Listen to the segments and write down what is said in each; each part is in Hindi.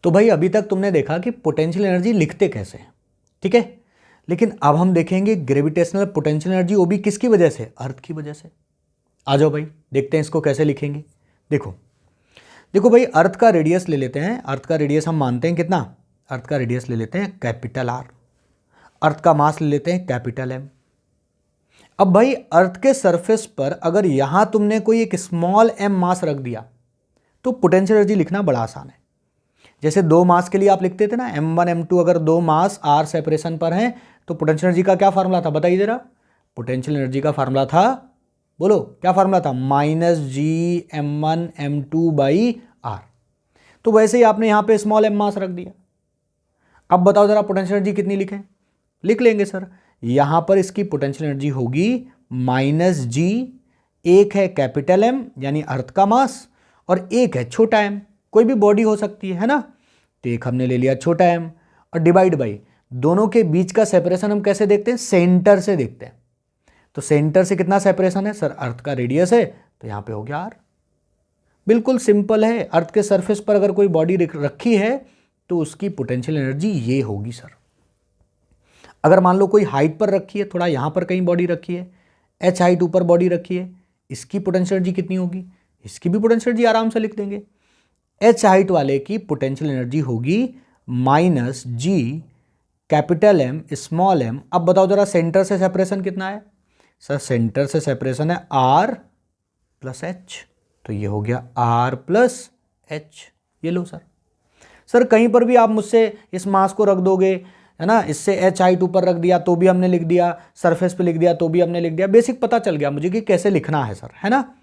तो भाई अभी तक तुमने देखा कि पोटेंशियल एनर्जी लिखते कैसे हैं, ठीक है। लेकिन अब हम देखेंगे ग्रेविटेशनल पोटेंशियल एनर्जी, वो भी किसकी वजह से, अर्थ की वजह से। आ जाओ भाई देखते हैं इसको कैसे लिखेंगे। देखो देखो भाई, अर्थ का रेडियस ले लेते हैं। अर्थ का रेडियस हम मानते हैं कितना, अर्थ का रेडियस ले लेते हैं कैपिटल आर। अर्थ का मास ले लेते हैं कैपिटल एम। अब भाई अर्थ के सरफेस पर अगर यहां तुमने कोई एक स्मॉल एम मास रख दिया तो पोटेंशियल एनर्जी लिखना बड़ा आसान है। जैसे दो मास के लिए आप लिखते थे ना m1 m2, अगर दो मास r सेपरेशन पर हैं तो पोटेंशियल एनर्जी का क्या फार्मूला था, बताइए जरा। पोटेंशियल एनर्जी का फार्मूला था, बोलो क्या फार्मूला था, -g(m1m2/r)। तो वैसे ही आपने यहां पे स्मॉल एम मास रख दिया। अब बताओ जरा पोटेंशियल एनर्जी कितनी लिखें, लिख लेंगे सर। यहां पर इसकी पोटेंशियल एनर्जी होगी -g, एक है कैपिटल एम यानी अर्थ का मास और एक है छोटा एम, कोई भी बॉडी हो सकती है ना। तो एक हमने ले लिया छोटा एम और डिवाइड बाई दोनों के बीच का सेपरेशन हम कैसे देखते हैं, सेंटर से देखते हैं। तो सेंटर से कितना सेपरेशन है सर, अर्थ का रेडियस है तो यहां पे हो गया आर। बिल्कुल सिंपल है। अर्थ के सरफेस पर अगर कोई बॉडी रखी है तो उसकी पोटेंशियल एनर्जी ये होगी सर। अगर मान लो कोई हाइट पर रखी है, थोड़ा यहां पर कहीं बॉडी रखी है, h हाइट ऊपर बॉडी रखी है, इसकी पोटेंशियल एनर्जी कितनी होगी, इसकी भी पोटेंशियल एनर्जी आराम से लिख देंगे। h हाइट वाले की पोटेंशियल एनर्जी होगी -g capital M small M. अब बताओ जरा सेंटर से सेपरेशन कितना है सर, सेंटर से सेपरेशन है r प्लस h, तो ये हो गया r प्लस h। ये लो सर। सर कहीं पर भी आप मुझसे इस मास को रख दोगे है ना, इससे h हाइट ऊपर रख दिया तो भी हमने लिख दिया, सरफेस पे लिख दिया तो भी हमने लिख दिया। बेसिक पता चल गया मुझे कि कैसे लिखना है सर, है ना।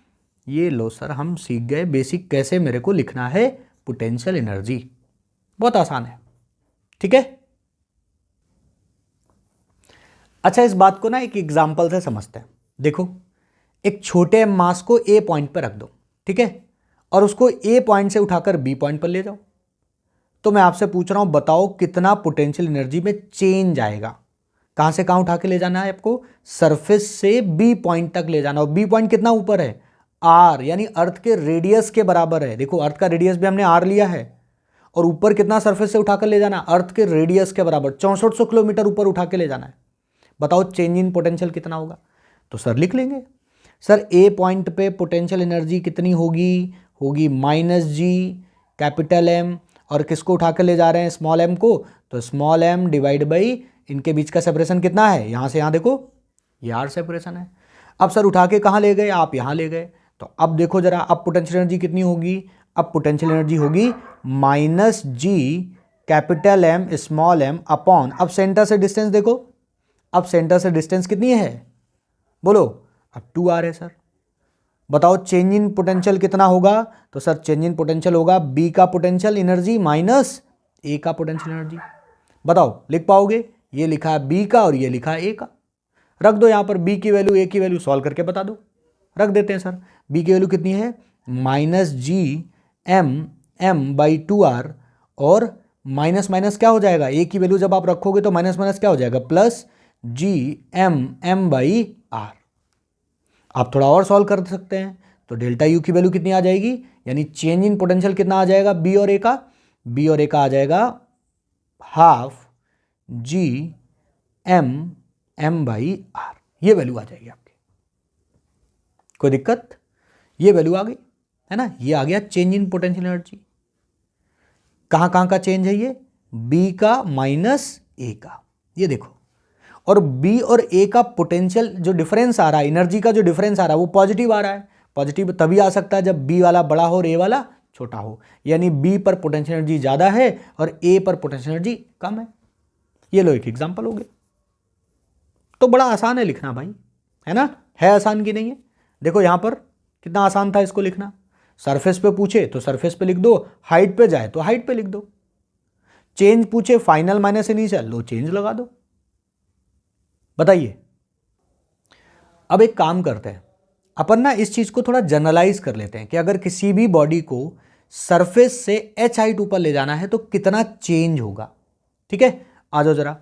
ये लो सर, हम सीख गए बेसिक कैसे मेरे को लिखना है पोटेंशियल एनर्जी। बहुत आसान है, ठीक है। अच्छा इस बात को ना एक एग्जांपल से समझते हैं। देखो एक छोटे मास को ए पॉइंट पर रख दो, ठीक है, और उसको ए पॉइंट से उठाकर बी पॉइंट पर ले जाओ। तो मैं आपसे पूछ रहा हूं बताओ कितना पोटेंशियल एनर्जी में चेंज आएगा। कहां से कहां उठा के ले जाना है आपको, सरफेस से बी पॉइंट तक ले जाना। और बी पॉइंट कितना ऊपर है, आर, यानी अर्थ के रेडियस के बराबर है। देखो अर्थ का रेडियस भी हमने आर लिया है और ऊपर कितना सरफेस से उठाकर ले जाना, अर्थ के रेडियस के बराबर 6400 किलोमीटर ऊपर उठा के ले जाना है। बताओ चेंज इन पोटेंशियल कितना होगा। तो सर लिख लेंगे, सर ए पॉइंट पे पोटेंशियल एनर्जी कितनी होगी, होगी -g कैपिटल एम, और किसको उठा के ले जा रहे हैं, स्मॉल एम को, तो स्मॉल एम डिवाइड बाई इनके बीच का सेपरेशन कितना है, यहां से यहां देखो ये आर सेपरेशन है। अब सर उठा के कहां ले गए, आप यहां ले गए। तो अब देखो जरा, अब पोटेंशियल एनर्जी कितनी होगी, अब पोटेंशियल एनर्जी होगी -g capital M small M upon, अब सेंटर से डिस्टेंस देखो, अब सेंटर से डिस्टेंस कितनी है बोलो, अब 2r है सर। बताओ चेंज इन पोटेंशियल कितना होगा, तो सर चेंज इन पोटेंशियल होगा b का पोटेंशियल एनर्जी माइनस a का पोटेंशियल एनर्जी। बताओ लिख पाओगे, ये लिखा है b का और ये लिखा है a का। रख दो यहां पर b की वैल्यू a की वैल्यू सॉल्व करके बता दो। रख देते हैं सर, b की वैल्यू कितनी है -g(m)m/2r, और माइनस माइनस क्या हो जाएगा, a की वैल्यू जब आप रखोगे तो माइनस माइनस क्या हो जाएगा, प्लस g(m)m/r। आप थोड़ा और सॉल्व कर सकते हैं तो डेल्टा यू की वैल्यू कितनी आ जाएगी, यानी चेंज इन पोटेंशियल कितना आ जाएगा बी और ए का, बी और ए का आ जाएगा ½ g(m)m/r। ये वैल्यू आ जाएगी आपकी। कोई दिक्कत, ये वैल्यू आ गई है ना। ये आ गया चेंज इन पोटेंशियल एनर्जी। कहां कहां का चेंज है ये, बी का माइनस ए का, ये देखो। और B और A का पोटेंशियल जो डिफरेंस आ रहा है, एनर्जी का जो डिफरेंस आ रहा है वो पॉजिटिव आ रहा है। पॉजिटिव तभी आ सकता है जब B वाला बड़ा हो और A वाला छोटा हो, यानी B पर पोटेंशियल एनर्जी ज़्यादा है और A पर पोटेंशियल एनर्जी कम है। ये लो एक एग्जांपल हो गया। तो बड़ा आसान है लिखना भाई, है ना, है आसान की नहीं है। देखो यहाँ पर कितना आसान था इसको लिखना। सरफेस पे पूछे तो सरफेस पे लिख दो, हाइट पे जाए तो हाइट पे लिख दो, चेंज पूछे फाइनल माइनस इनिशियल, लो चेंज लगा दो। बताइए। अब एक काम करते हैं अपन ना, इस चीज को थोड़ा जनरलाइज कर लेते हैं कि अगर किसी भी बॉडी को सरफेस से h हाइट ऊपर ले जाना है तो कितना चेंज होगा। ठीक है, आ जाओ जरा।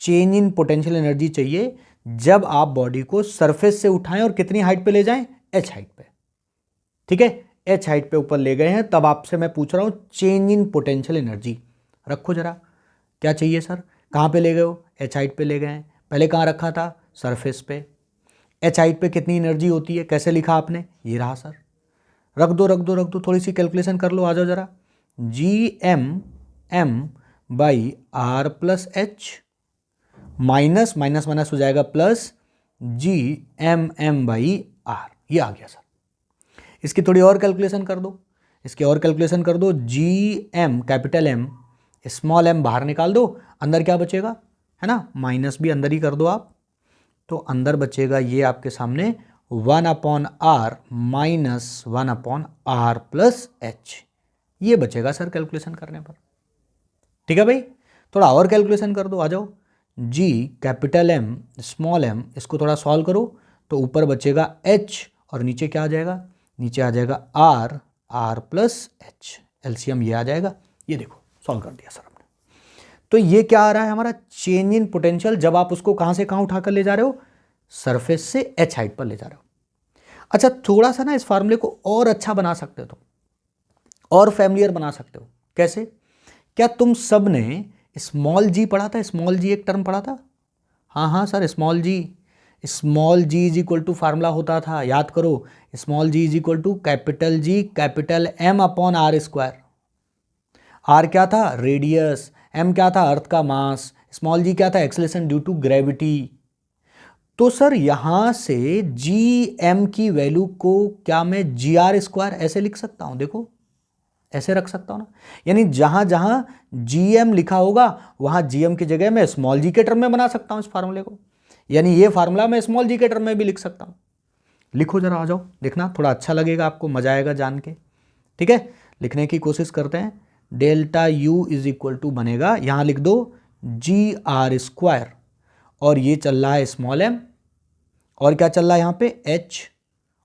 चेंज इन पोटेंशियल एनर्जी चाहिए जब आप बॉडी को सरफेस से उठाएं और कितनी हाइट पे ले जाएं, h हाइट पे। ठीक है, एच हाइट पे ऊपर ले गए हैं, तब आपसे मैं पूछ रहा हूँ चेंज इन पोटेंशियल एनर्जी। रखो जरा, क्या चाहिए सर, कहाँ पे ले गए हो, एच हाइट पे ले गए हैं। पहले कहाँ रखा था, सरफेस पे। एच हाइट पे कितनी एनर्जी होती है, कैसे लिखा आपने, ये रहा सर। रख दो रख दो रख दो, थोड़ी सी कैलकुलेशन कर लो, आ जाओ जरा। G M by R plus H minus minus minus हो जाएगा plus G M by R, ये आ गया सर। इसकी थोड़ी और कैलकुलेशन कर दो, इसकी और कैलकुलेशन कर दो। G M capital M small M बाहर निकाल दो, अंदर क्या बचेगा, है ना, माइनस भी अंदर ही कर दो आप, तो अंदर बचेगा ये आपके सामने 1/r minus 1/r plus H, ये बचेगा सर कैलकुलेशन करने पर। ठीक है भाई, थोड़ा और कैलकुलेशन कर दो, आ जाओ। जी कैपिटल एम स्मॉल एम, इसको थोड़ा सॉल्व करो तो ऊपर बचेगा एच और नीचे क्या आ जाएगा, नीचे आ जाएगा आर प्लस एच, एलसीएम ये आ जाएगा। ये देखो सॉल्व कर दिया सर हमने। तो ये क्या आ रहा है हमारा, चेंज इन पोटेंशियल, जब आप उसको कहां से कहां उठाकर ले जा रहे हो, सरफेस से एच हाइट पर ले जा रहे हो। अच्छा, थोड़ा सा ना इस फार्मूले को और अच्छा बना सकते हो, और फैमिलियर बना सकते हो। कैसे, क्या तुम सब ने स्मॉल जी पढ़ा था, स्मॉल जी एक टर्म पढ़ा था, हाँ sir, small G is equal to formula होता था, याद करो, small G is equal to capital G capital M upon R square. R क्या था, रेडियस, एम क्या था, अर्थ का मास, स्मॉल जी क्या था, एक्सेलरेशन ड्यू टू ग्रेविटी। तो सर यहां से जी एम की वैल्यू को क्या मैं जी आर स्क्वायर ऐसे लिख सकता हूं, देखो ऐसे रख सकता हूं ना, यानी जहां जहां जी एम लिखा होगा वहां जी एम की जगह मैं स्मॉल जी के टर्म में बना सकता हूं इस फार्मूले को, यानी ये फार्मूला मैं स्मॉल जी के टर्म में भी लिख सकता हूं। लिखो जरा, आ जाओ, देखना थोड़ा अच्छा लगेगा आपको, मजा आएगा जान के। ठीक है, लिखने की कोशिश करते हैं। Delta U is equal to बनेगा, यहां लिख दो जी आर स्क्वायर, और ये चल रहा है स्मॉल एम, और क्या चल रहा है यहाँ पे एच,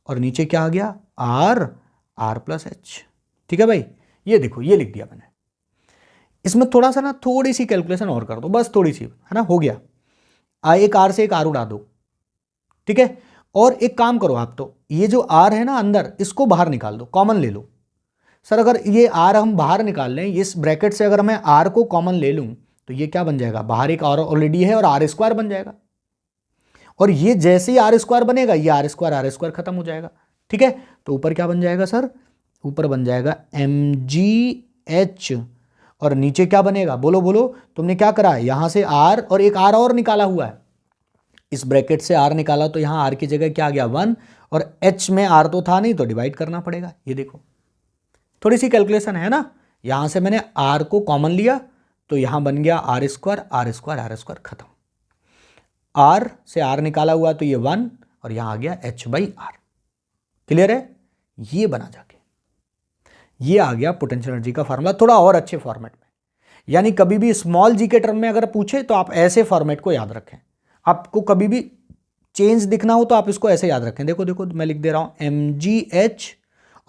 और नीचे क्या आ गया आर प्लस एच। ठीक है भाई, ये देखो ये लिख दिया मैंने। इसमें थोड़ा सा ना थोड़ी सी कैलकुलेशन और कर दो, बस थोड़ी सी, है ना, हो गया। एक आर से एक आर उड़ा दो, ठीक है। और एक काम करो आप, तो ये जो आर है ना अंदर, इसको बाहर निकाल दो, कॉमन ले लो। सर अगर ये आर हम बाहर निकाल लें, इस ब्रैकेट से अगर मैं आर को कॉमन ले लूं तो ये क्या बन जाएगा, बाहर एक आर ऑलरेडी है और आर स्क्वायर बन जाएगा, और ये जैसे ही आर स्क्वायर बनेगा ये आर स्क्वायर खत्म हो जाएगा। ठीक है, तो ऊपर क्या बन जाएगा सर, ऊपर बन जाएगा mgh, और नीचे क्या बनेगा, बोलो बोलो, तुमने क्या करा है, यहां से आर और एक आर और निकाला हुआ है, इस ब्रैकेट से आर निकाला तो यहां आर की जगह क्या आ गया 1, और एच में आर तो था नहीं तो डिवाइड करना पड़ेगा। ये देखो थोड़ी सी कैलकुलेशन है ना, यहां से मैंने आर को कॉमन लिया तो यहां बन गया आर स्क्वायर खत्म, आर से आर निकाला हुआ तो ये 1 और यहां आ गया h बाई आर। क्लियर है, ये बना जाके ये आ गया पोटेंशियल एनर्जी का फार्मूला, थोड़ा और अच्छे फॉर्मेट में। यानी कभी भी स्मॉल जी के टर्म में अगर पूछे तो आप ऐसे फॉर्मेट को याद रखें, आपको कभी भी चेंज दिखना हो तो आप इसको ऐसे याद रखें। देखो देखो मैं लिख दे रहा हूं mgh,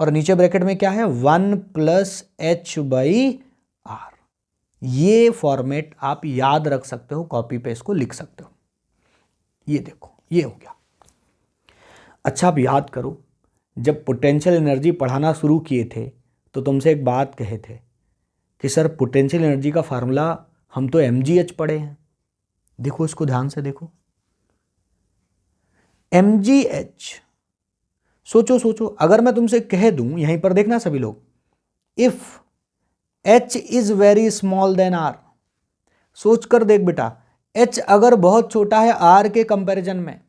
और नीचे ब्रैकेट में क्या है 1 प्लस h बाई आर। ये फॉर्मेट आप याद रख सकते हो, कॉपी पे इसको लिख सकते हो। ये देखो ये हो गया। अच्छा आप याद करो, जब पोटेंशियल एनर्जी पढ़ाना शुरू किए थे तो तुमसे एक बात कहे थे कि सर पोटेंशियल एनर्जी का फार्मूला हम तो mgh पढ़े हैं। देखो इसको ध्यान से देखो, mgh, सोचो सोचो, अगर मैं तुमसे कह दूं यहीं पर देखना सभी लोग, if h is very small than r, सोच कर देख बेटा, h अगर बहुत छोटा है r के कंपैरिजन में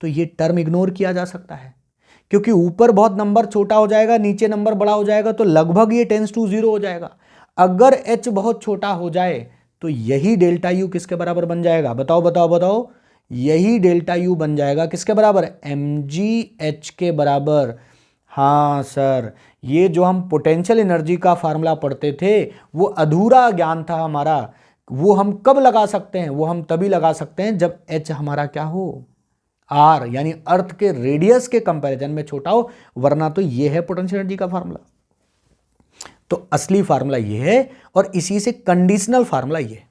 तो ये टर्म इग्नोर किया जा सकता है, क्योंकि ऊपर बहुत नंबर छोटा हो जाएगा नीचे नंबर बड़ा हो जाएगा तो लगभग ये टेंस टू 0 हो जाएगा। अगर h बहुत छोटा हो जाए तो यही डेल्टा यू किसके बराबर बन जाएगा, बताओ बताओ बताओ, यही डेल्टा यू बन जाएगा किसके बराबर, mgh के बराबर। हाँ सर, ये जो हम पोटेंशियल एनर्जी का फार्मूला पढ़ते थे वो अधूरा ज्ञान था हमारा, वो हम कब लगा सकते हैं, वो हम तभी लगा सकते हैं जब h हमारा क्या हो, आर, यानी अर्थ के रेडियस के कंपैरिजन में छोटा हो, वरना तो ये है पोटेंशियल एनर्जी का फार्मूला। तो असली फार्मूला ये है और इसी से कंडीशनल फार्मूला ये है।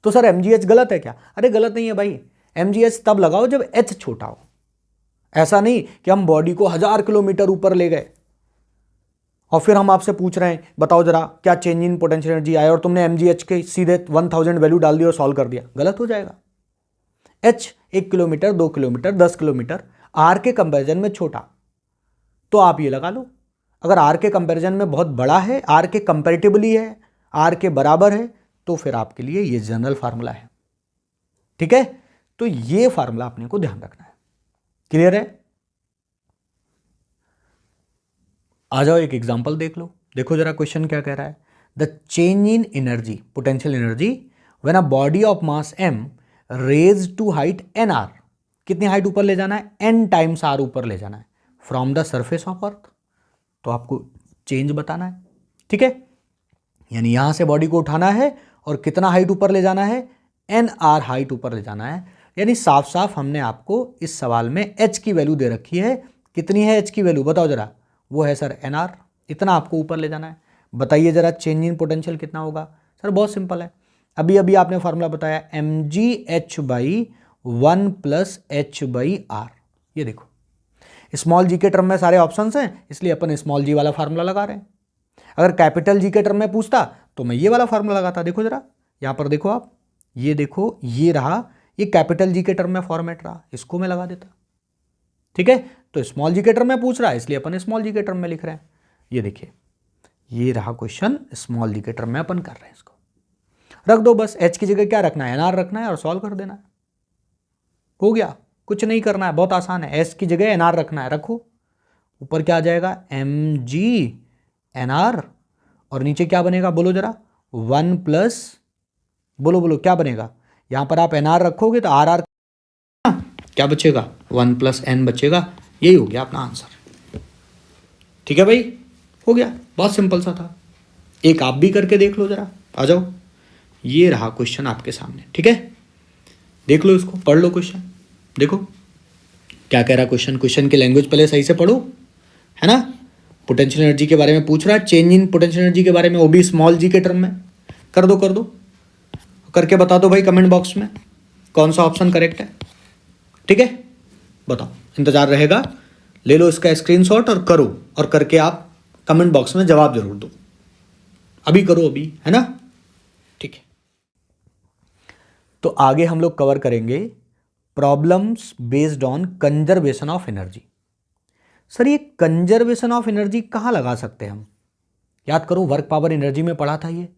तो सर mgh गलत है क्या, अरे गलत नहीं है भाई, mgh तब लगाओ जब h छोटा हो। ऐसा नहीं कि हम बॉडी को 1000 किलोमीटर ऊपर ले गए, और फिर हम आपसे पूछ रहे हैं बताओ जरा क्या चेंज इन पोटेंशियल एनर्जी आया, और तुमने mgh के सीधे 1000 वैल्यू डाल दी और सॉल्व कर दिया, गलत हो जाएगा। h 1 kilometre, 2 kilometre, 10 kilometre r के कंपैरिजन में छोटा, तो आप ये लगा लो। अगर r के कंपैरिजन में बहुत बड़ा है, r के कंपैरेटिवली है, r के बराबर है, तो फिर आपके लिए ये जनरल फार्मूला है। ठीक है, तो ये फार्मूला अपने को ध्यान रखना है। क्लियर है? आ जाओ एक एग्जांपल देख लो। देखो जरा क्वेश्चन क्या कह रहा है। The change in energy, potential energy, when a body of mass m raise to height N R, कितनी हाइट ऊपर ले जाना है? n टाइम्स r ऊपर ले जाना है from the surface of earth. तो आपको चेंज बताना है। ठीक है, यानी यहां से बॉडी को उठाना है और कितना हाइट ऊपर ले जाना है? एन आर हाइट ऊपर ले जाना है। यानी साफ साफ हमने आपको इस सवाल में h की वैल्यू दे रखी है। कितनी है h की वैल्यू बताओ जरा? वो है सर एन आर, इतना आपको ऊपर ले जाना है। बताइए जरा चेंज इन पोटेंशियल कितना होगा? सर बहुत सिंपल है, अभी अभी आपने फार्मूला बताया mgh by 1 plus h by R. ये देखो स्मॉल जी के टर्म में सारे ऑप्शंस हैं, इसलिए अपन स्मॉल जी वाला फार्मूला लगा रहे हैं। अगर कैपिटल जी के टर्म में पूछता तो मैं ये वाला फार्मूला लगाता। देखो जरा यहां पर देखो आप, ये देखो ये रहा, ये कैपिटल जी के टर्म में फॉर्मेट रहा, इसको मैं लगा देता। ठीक है, तो स्मॉल जी के टर्म में पूछ रहा है इसलिए अपन स्मॉल जी के टर्म में लिख रहे हैं। ये देखिए ये रहा क्वेश्चन, स्मॉल जी के टर्म में अपन कर रहे हैं, इसको रख दो बस। h की जगह क्या रखना है? एनआर रखना है और सॉल्व कर देना है। हो गया, कुछ नहीं करना है, बहुत आसान है। s की जगह एनआर रखना है, रखो। ऊपर क्या आ जाएगा? mg एनआर, और नीचे क्या बनेगा बोलो जरा? 1 प्लस, बोलो बोलो क्या बनेगा? यहां पर आप एनआर रखोगे तो आर आर क्या बचेगा? 1 प्लस एन बचेगा। यही हो गया अपना आंसर। ठीक है भाई, हो गया, बहुत सिंपल सा था। एक आप भी करके देख लो जरा, आ जाओ। ये रहा क्वेश्चन आपके सामने। ठीक है, देख लो इसको, पढ़ लो क्वेश्चन, देखो क्या कह रहा क्वेश्चन। क्वेश्चन की लैंग्वेज पहले सही से पढ़ो, है ना। पोटेंशियल एनर्जी के बारे में पूछ रहा है, चेंज इन पोटेंशियल एनर्जी के बारे में, वो भी स्मॉल जी के टर्म में। कर दो, कर दो, करके बता दो भाई कमेंट बॉक्स में कौन सा ऑप्शन करेक्ट है। ठीक है, बताओ, इंतजार रहेगा। ले लो इसका स्क्रीनशॉट और करो, और करके आप कमेंट बॉक्स में जवाब जरूर दो। अभी करो, अभी, है ना। ठीक है, तो आगे हम लोग कवर करेंगे problems based on conservation of energy. Sir ये कंजर्वेशन ऑफ एनर्जी कहाँ लगा सकते हैं हम? याद करो, वर्क पावर एनर्जी में पढ़ा था ये।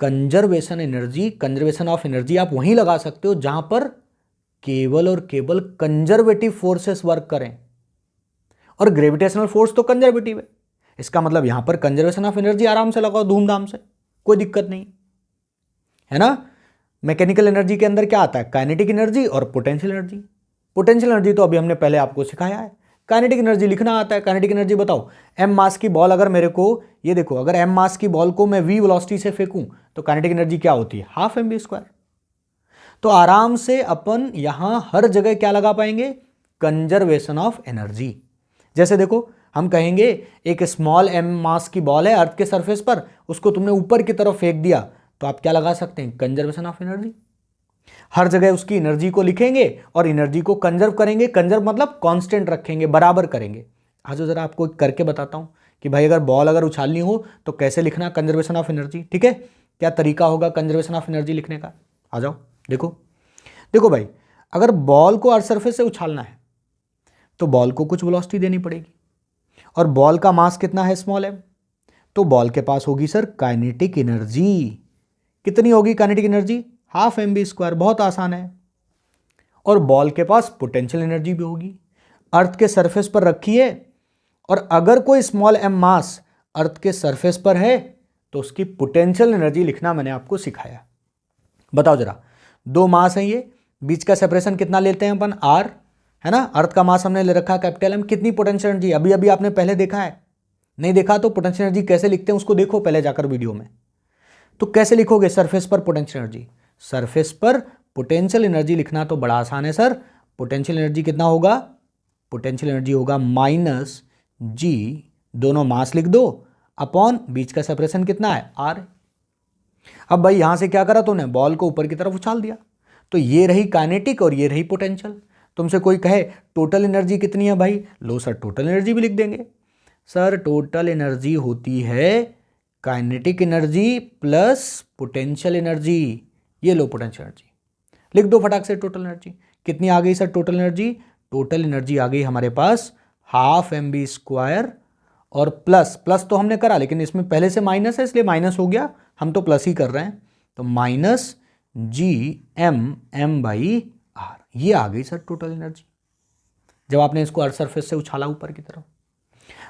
Conservation energy, conservation of energy आप वहीं लगा सकते हो जहां पर केवल और केवल कंजर्वेटिव फोर्सेस वर्क करें, और ग्रेविटेशनल फोर्स तो कंजर्वेटिव है। इसका मतलब यहां पर कंजर्वेशन ऑफ एनर्जी आराम से लगाओ, धूमधाम से, कोई दिक्कत नहीं, है ना। मैकेनिकल एनर्जी के अंदर क्या आता है? काइनेटिक एनर्जी और पोटेंशियल एनर्जी। पोटेंशियल एनर्जी तो अभी हमने पहले आपको सिखाया है। काइनेटिक एनर्जी लिखना आता है। काइनेटिक एनर्जी बताओ, एम मास की बॉल अगर मेरे को, ये देखो, अगर एम मास की बॉल को मैं वी वेलोसिटी से फेंकूं तो काइनेटिक एनर्जी क्या होती है? Half M V square. तो आराम से अपन यहां हर जगह क्या लगा पाएंगे? Conservation of energy. जैसे देखो, हम कहेंगे एक स्मॉल एम मास की बॉल है अर्थ के सरफेस पर, उसको तुमने ऊपर की तरफ फेंक दिया, तो आप क्या लगा सकते हैं? Conservation of energy. हर जगह उसकी एनर्जी को लिखेंगे और एनर्जी को कंजर्व करेंगे। कंजर्व मतलब कांस्टेंट रखेंगे, बराबर करेंगे। आज जरा आपको करके बताता हूं कि भाई अगर बॉल अगर उछालनी हो तो कैसे लिखना कंजर्वेशन ऑफ एनर्जी। ठीक है, क्या तरीका होगा कंजर्वेशन ऑफ एनर्जी लिखने का? आ जाओ, देखो देखो भाई, अगर बॉल को अर्थ सरफेस से उछालना है तो बॉल को कुछ वेलोसिटी देनी पड़ेगी, और बॉल का मास कितना है? Small M. तो बॉल के पास होगी सर काइनेटिक एनर्जी। कितनी होगी kinetic energy? Half M B square. बहुत आसान है। और बॉल के पास पोटेंशियल एनर्जी भी होगी, अर्थ के सरफेस पर रखी है, और अगर कोई स्मॉल एम मास अर्थ के सरफेस पर है तो उसकी पोटेंशियल एनर्जी लिखना मैंने आपको सिखाया। बताओ जरा, दो मास हैं ये, बीच का सेपरेशन कितना लेते हैं अपन? आर, है ना। अर्थ का मास हमने ले रखा है कैपिटल एम। कितनी पोटेंशियल एनर्जी? अभी अभी आपने पहले देखा है, नहीं देखा तो पोटेंशियल एनर्जी कैसे लिखते हैं उसको देखो पहले जाकर वीडियो में। तो कैसे लिखोगे सरफेस पर पोटेंशियल एनर्जी? सरफेस पर पोटेंशियल एनर्जी लिखना तो बड़ा आसान है सर। पोटेंशियल एनर्जी कितना होगा? पोटेंशियल एनर्जी होगा माइनस जी, दोनों मास लिख दो, अपॉन बीच का सेपरेशन कितना है? आर। अब भाई यहां से क्या करा तूने? बॉल को ऊपर की तरफ उछाल दिया, तो ये रही काइनेटिक और ये रही पोटेंशियल। तुमसे कोई कहे टोटल एनर्जी कितनी है भाई? लो सर, टोटल एनर्जी भी लिख देंगे। सर टोटल एनर्जी होती है kinetic energy plus potential energy. ये लो पोटेंशियल एनर्जी लिख दो फटाक से। टोटल एनर्जी कितनी आ गई सर? टोटल एनर्जी आ गई हमारे पास ½ mv² और प्लस तो हमने करा, लेकिन इसमें पहले से माइनस है इसलिए माइनस हो गया, हम तो प्लस ही कर रहे हैं, तो -Gmm/r। ये आ गई सर टोटल एनर्जी जब आपने इसको अर्थ सरफेस से उछाला ऊपर की तरफ।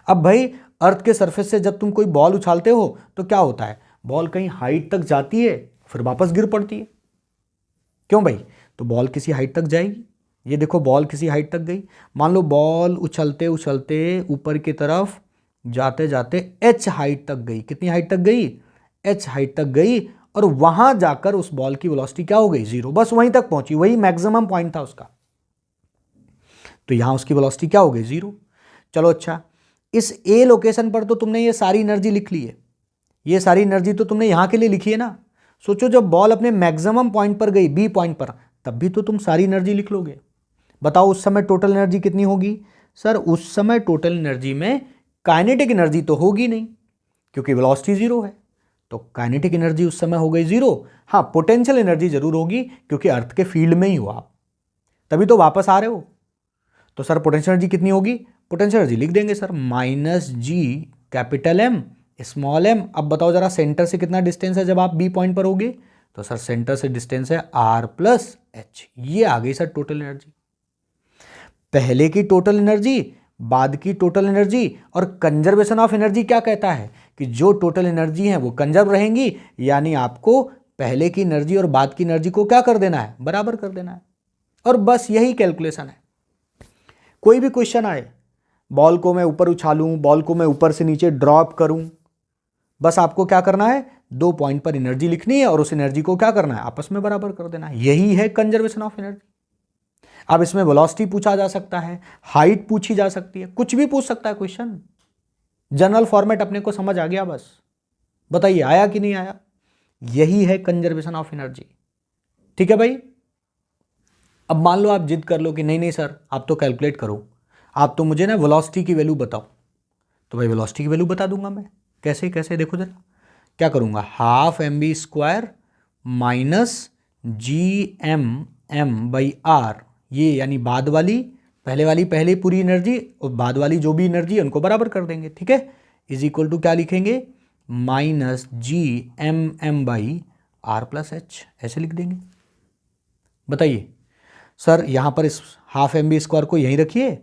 अब भाई अर्थ के सरफेस से जब तुम कोई बॉल उछालते हो तो क्या होता है? बॉल कहीं हाइट तक जाती है फिर वापस गिर पड़ती है, क्यों भाई? तो बॉल किसी हाइट तक जाएगी। ये देखो बॉल किसी हाइट तक गई, मान लो बॉल उछलते उछलते ऊपर की तरफ जाते जाते h हाइट तक गई। कितनी हाइट तक गई? h हाइट तक गई, और वहां जाकर उस बॉल की वेलोसिटी क्या हो गई? 0। बस वहीं तक पहुंची, वही मैक्सिमम पॉइंट था उसका, तो यहां उसकी वेलोसिटी क्या हो गई? 0। चलो अच्छा, इस A लोकेशन पर तो तुमने ये सारी एनर्जी लिख ली है, ये सारी एनर्जी तो तुमने यहां के लिए लिखी है ना। सोचो जब बॉल अपने मैक्सिमम पॉइंट पर गई B पॉइंट पर, तब भी तो तुम सारी एनर्जी लिख लोगे। बताओ उस समय टोटल एनर्जी कितनी होगी? सर उस समय टोटल एनर्जी में काइनेटिक एनर्जी तो होगी नहीं क्योंकि वेलोसिटी 0 है, तो काइनेटिक एनर्जी उस समय हो गई 0। हाँ पोटेंशियल एनर्जी जरूर होगी क्योंकि अर्थ के फील्ड में ही हो आप, तभी तो वापस आ रहे हो। तो सर पोटेंशियल एनर्जी कितनी होगी? पोटेंशियल एनर्जी लिख देंगे सर -G_M_m। अब बताओ जरा सेंटर से कितना डिस्टेंस है जब आप B पॉइंट पर होगे? तो सर सेंटर से डिस्टेंस है r+h। ये आ गई सर टोटल एनर्जी। पहले की टोटल एनर्जी, बाद की टोटल एनर्जी, और कंजर्वेशन ऑफ एनर्जी क्या कहता है कि जो टोटल एनर्जी है वो कंजर्व रहेंगी, यानी आपको पहले की एनर्जी और बाद की एनर्जी को क्या कर देना है? बराबर कर देना है। और बस यही कैलकुलेशन है। कोई भी क्वेश्चन आए, बॉल को मैं ऊपर उछालूं, बॉल को मैं ऊपर से नीचे ड्रॉप करूं, बस आपको क्या करना है? 2 पॉइंट पर एनर्जी लिखनी है और उस एनर्जी को क्या करना है? आपस में बराबर कर देना है। यही है कंजर्वेशन ऑफ एनर्जी। अब इसमें वेलोसिटी पूछा जा सकता है, हाइट पूछी जा सकती है, कुछ भी पूछ सकता है क्वेश्चन। जनरल फॉर्मेट अपने को समझ आ गया, बस बताइए आया कि नहीं आया? यही है कंजर्वेशन ऑफ एनर्जी। ठीक है भाई। अब मान लो आप जिद कर लो कि नहीं नहीं सर आप तो कैलकुलेट करो, आप तो मुझे ना वेलोसिटी की वैल्यू बताओ। तो भाई वेलोसिटी की वैल्यू बता दूंगा मैं। कैसे कैसे देखो जरा, क्या करूंगा? ½ mv² -Gmm/r, ये यानी बाद वाली पहले पूरी एनर्जी और बाद वाली जो भी एनर्जी है उनको बराबर कर देंगे। ठीक है, इज इक्वल टू क्या लिखेंगे? -Gmm/r+h, ऐसे लिख देंगे। बताइए सर यहां पर इस ½ mv² को यहीं रखिए,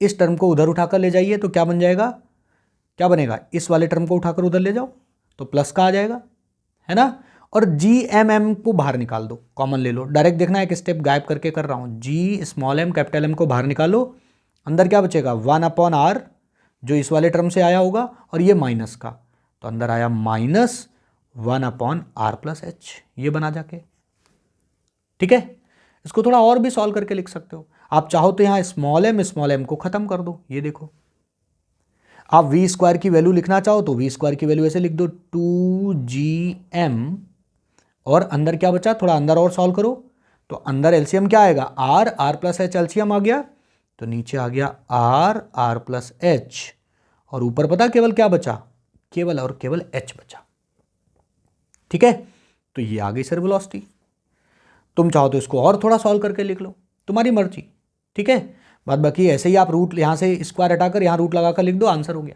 इस टर्म को उधर उठाकर ले जाइए तो क्या बन जाएगा? क्या बनेगा? इस वाले टर्म को उठाकर उधर ले जाओ तो प्लस का आ जाएगा, है ना। और Gmm को बाहर निकाल दो, कॉमन ले लो। डायरेक्ट देखना, एक स्टेप गायब करके कर रहा हूं। Gm को बाहर निकालो, अंदर क्या बचेगा? 1/r, जो इस वाले टर्म से आया होगा, और ये माइनस का, तो अंदर आया -1/r+h, ये बना जाके। ठीक है, इसको थोड़ा और भी सॉल्व करके लिख सकते हो। आप चाहो तो यहां m को खत्म कर दो। ये देखो, आप v² की वैल्यू लिखना चाहो तो v² की वैल्यू ऐसे लिख दो 2gm, और अंदर क्या बचा? थोड़ा अंदर और सॉल्व करो तो अंदर एलसीएम क्या आएगा? r+h, एलसीएम आ गया तो नीचे आ गया r+h, और ऊपर पता केवल क्या बचा? केवल और केवल h बचा। ठीक है, तो ये आ गई सर वेलोसिटी। तुम चाहो तो इसको और थोड़ा सॉल्व करके लिख लो, तुम्हारी मर्जी। ठीक है, बाद बाकी ऐसे ही आप रूट यहां से स्क्वायर हटाकर यहां रूट लगाकर लिख दो, आंसर हो गया।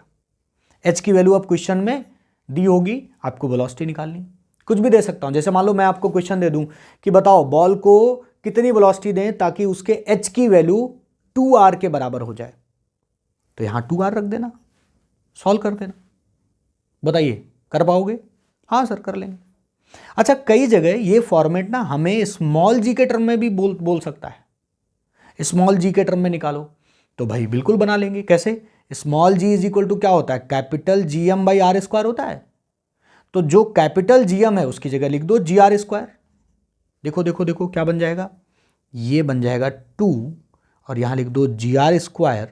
h की वैल्यू अब क्वेश्चन में दी होगी, आपको वेलोसिटी निकालनी। कुछ भी दे सकता हूं, जैसे मान लो मैं आपको क्वेश्चन दे दूं कि बताओ बॉल को कितनी वेलोसिटी दें ताकि उसके h की वैल्यू 2r के बराबर हो जाए, तो यहां 2r रख देना, सॉल्व कर देना। बताइए कर पाओगे? हाँ सर कर लेंगे। अच्छा, कई जगह ये फॉर्मेट ना हमें स्मॉल जी के टर्म में भी बोल सकता है, स्मॉल जी के टर्म में निकालो, तो भाई बिल्कुल बना लेंगे। कैसे? Small G is equal to क्या होता है? कैपिटल Gm/r² होता है, तो जो कैपिटल Gm है उसकी जगह लिख दो GR²। देखो देखो देखो क्या बन जाएगा? ये बन जाएगा 2, और यहां लिख दो GR²।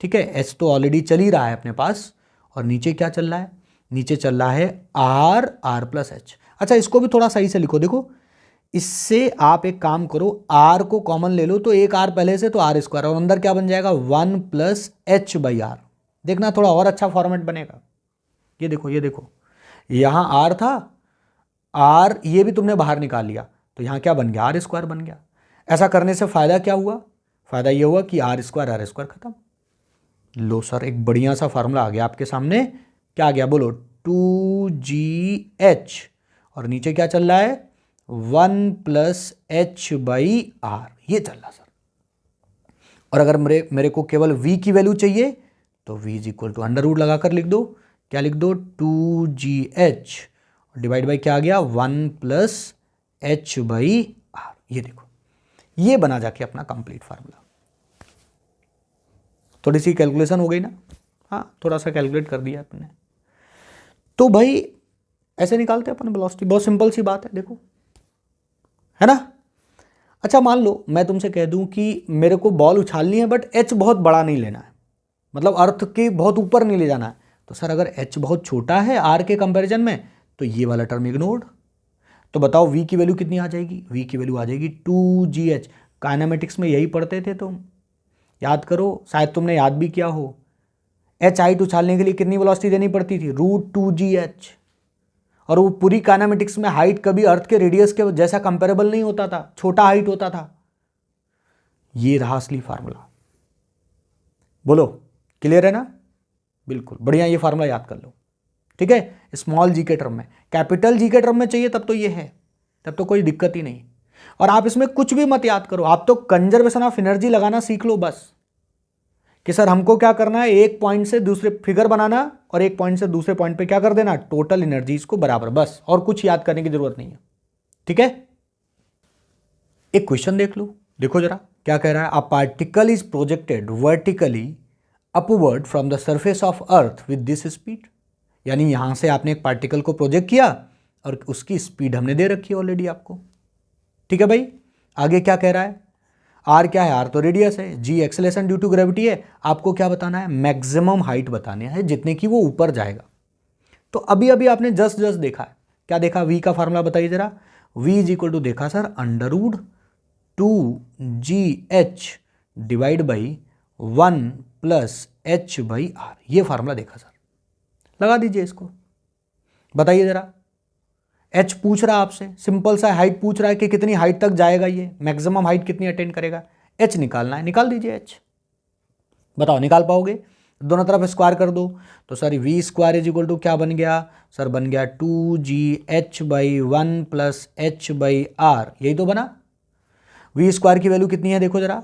ठीक है, h तो ऑलरेडी चल ही रहा है अपने पास, और नीचे क्या चल रहा है? नीचे चल रहा है r+h। अच्छा, इसको भी थोड़ा सही से लिखो। देखो, इससे आप एक काम करो, r को कॉमन ले लो, तो एक r पहले से तो r², और अंदर क्या बन जाएगा? 1+h/r। देखना थोड़ा और अच्छा फॉर्मेट बनेगा। ये देखो, ये देखो, यहाँ आर था, आर ये भी तुमने बाहर निकाल लिया, तो यहाँ क्या बन गया, आर स्क्वायर बन गया। ऐसा करने से फायदा क्या हुआ, फायदा ये हुआ कि आर स्क्वायर खत्म। लो सर, एक बढ़िया सा फार्मूला आ गया आपके सामने। क्या आ गया बोलो, 2GH, और नीचे क्या चल रहा है, 1+H/R, ये चल रहा सर। और अगर मेरे को केवल V की वैल्यू चाहिए तो V is equal to under root लगाकर लिख दो। क्या लिख दो, 2GH डिवाइड बाई क्या आ गया, 1+H/R। ये देखो, ये बना जाके अपना कंप्लीट फार्मूला। थोड़ी सी कैलकुलेशन हो गई ना, हाँ थोड़ा सा कैलकुलेट कर दिया अपने। तो भाई ऐसे निकालते हैं अपन वेलोसिटी, बहुत सिंपल सी बात है, देखो, है ना। अच्छा मान लो मैं तुमसे कह दूं कि मेरे को बॉल उछालनी है बट एच बहुत बड़ा नहीं लेना है, मतलब अर्थ के बहुत ऊपर नहीं ले जाना है, तो सर अगर एच बहुत छोटा है आर के कंपैरिजन में तो ये वाला टर्म इग्नोर्ड। तो बताओ वी की वैल्यू कितनी आ जाएगी, वी की वैल्यू आ जाएगी 2GH। काइनेमेटिक्स में यही पढ़ते थे तुम, याद करो, शायद तुमने याद भी किया हो। एच हाइट उछालने के लिए कितनी वेलोसिटी देनी पड़ती थी, √2GH। और वो पूरी काइनेमेटिक्स में हाइट कभी अर्थ के रेडियस के जैसा कंपेरेबल नहीं होता था, छोटा हाइट होता था। ये रहा असली फार्मूला। बोलो क्लियर है ना, बिल्कुल बढ़िया, ये फार्मूला याद कर लो, ठीक है। स्मॉल जी के टर्म में, कैपिटल जी के टर्म में चाहिए तब तो ये है, तब तो कोई दिक्कत ही नहीं। और आप इसमें कुछ भी मत याद करो, आप तो कंजर्वेशन ऑफ एनर्जी लगाना सीख लो बस, कि सर हमको क्या करना है, एक पॉइंट से दूसरे फिगर बनाना और एक पॉइंट से दूसरे पॉइंट पे क्या कर देना, टोटल एनर्जीज को बराबर, बस, और कुछ याद करने की जरूरत नहीं है, ठीक है। एक क्वेश्चन देख लो, देखो जरा क्या कह रहा है, a particle is projected vertically upward from the surface of earth with this speed. यानी यहां से आपने एक पार्टिकल को प्रोजेक्ट किया और उसकी स्पीड हमने दे रखी है ऑलरेडी आपको, ठीक है भाई। आगे क्या कह रहा है, आर क्या है, आर तो रेडियस है, जी एक्सेलेरेशन ड्यू टू ग्रेविटी है, आपको क्या बताना है, मैक्सिमम हाइट बतानी है जितने की वो ऊपर जाएगा। तो अभी अभी आपने जस्ट देखा है, क्या देखा, वी का फार्मूला बताइए जरा, वी इज इक्वल टू देखा sir √2GH divide by 1+H/R, ये फार्मूला देखा सर। लगा दीजिए इसको, बताइए जरा, एच पूछ रहा है आपसे, सिंपल सा हाइट पूछ रहा है कि कितनी हाइट तक जाएगा, ये मैक्सिमम हाइट कितनी अटेंड करेगा, एच निकालना है, निकाल दीजिए एच। बताओ निकाल पाओगे, दोनों तरफ स्क्वायर कर दो, तो sir V² is equal to क्या बन गया सर, बन गया 2GH/1+H/R, यही तो बना। V² की वैल्यू कितनी है देखो जरा,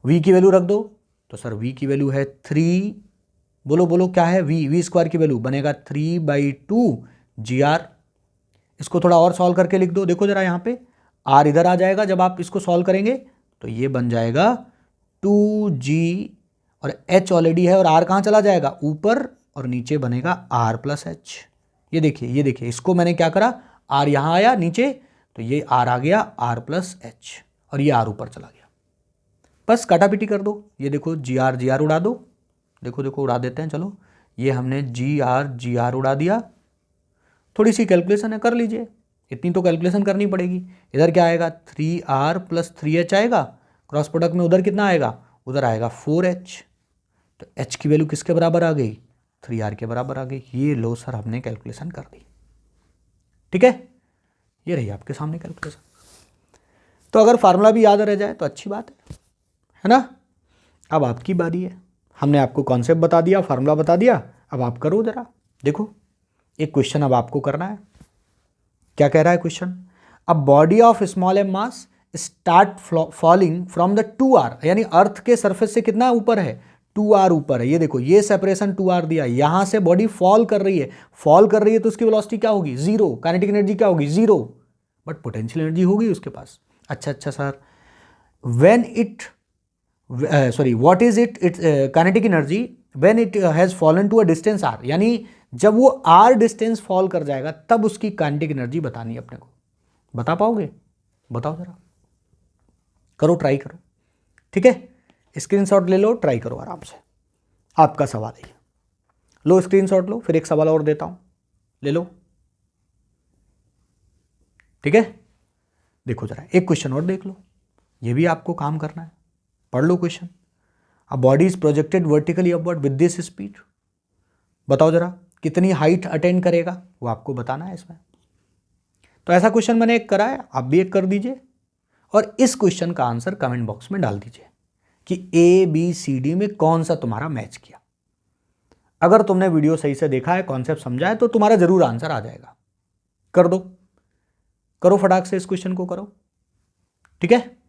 V की वैल्यू रख दो, तो सर V की वैल्यू है 3, बोलो बोलो क्या है, V² की वैल्यू बनेगा 3/2GR। इसको थोड़ा और सॉल्व करके लिख दो, देखो जरा यहाँ पे R इधर आ जाएगा, जब आप इसको सॉल्व करेंगे तो ये बन जाएगा 2G, और H ऑलरेडी है और R कहाँ चला जाएगा ऊपर, और नीचे बनेगा R+H। ये देखिए, ये देखिए, इसको मैंने क्या करा, R यहाँ आया नीचे, तो ये R आ गया R+H, और ये R ऊपर चला गया, बस काटापीटी कर दो। ये देखो जी आर उड़ा दो, देखो देखो उड़ा देते हैं, चलो ये हमने जी आर उड़ा दिया। थोड़ी सी कैलकुलेशन है, कर लीजिए, इतनी तो कैलकुलेशन करनी पड़ेगी। इधर क्या आएगा, 3R + 3H आएगा, क्रॉस प्रोडक्ट में उधर कितना आएगा, उधर आएगा 4H, तो H की वैल्यू किसके बराबर आ गई, 3R के बराबर आ गई। ये लो सर, हमने कैलकुलेशन कर दी, ठीक है, ये रही आपके सामने कैलकुलेशन। तो अगर फार्मूला भी याद रह जाए तो अच्छी बात है ना। अब आपकी बारी है, हमने आपको कॉन्सेप्ट बता दिया, फार्मूला बता दिया, अब आप करो जरा। देखो एक क्वेश्चन अब आपको करना है, क्या कह रहा है question, a body of small M mass start falling from the 2R, यानी अर्थ के सरफेस से कितना ऊपर है, 2R ऊपर है। ये देखो, ये सेपरेशन 2R दिया, यहां से बॉडी फॉल कर रही है, फॉल कर रही है तो उसकी वेलोसिटी क्या होगी, 0, काइनेटिक एनर्जी क्या होगी, 0, बट पोटेंशियल एनर्जी होगी उसके पास। अच्छा sir, when it what is it kinetic energy when it has fallen to a distance R, यानी जब वो R डिस्टेंस फॉल कर जाएगा तब उसकी काइनेटिक एनर्जी बतानी है अपने को। बता पाओगे, बताओ जरा, करो, ट्राई करो, ठीक है। स्क्रीनशॉट ले लो, ट्राई करो आराम से, आपका सवाल है, लो स्क्रीनशॉट लो, फिर एक सवाल और देता हूं, ले लो, ठीक है। देखो जरा एक क्वेश्चन और देख लो, ये भी आपको काम करना है, पढ़ लो question. A body is projected vertically upward with this speed. बताओ जरा कितनी हाइट अटेन करेगा, वो आपको बताना है इसमें। तो ऐसा क्वेश्चन मैंने एक करा है, आप भी एक कर दीजिए और इस क्वेश्चन का आंसर कमेंट बॉक्स में डाल दीजिए कि ABCD में कौन सा तुम्हारा मैच किया। अगर तुमने वीडियो सही से देखा है, कॉन्सेप्ट समझा है, तो तुम्हारा जरूर आंसर आ जाएगा। कर दो, करो फटाक से इस क्वेश्चन को करो, ठीक है।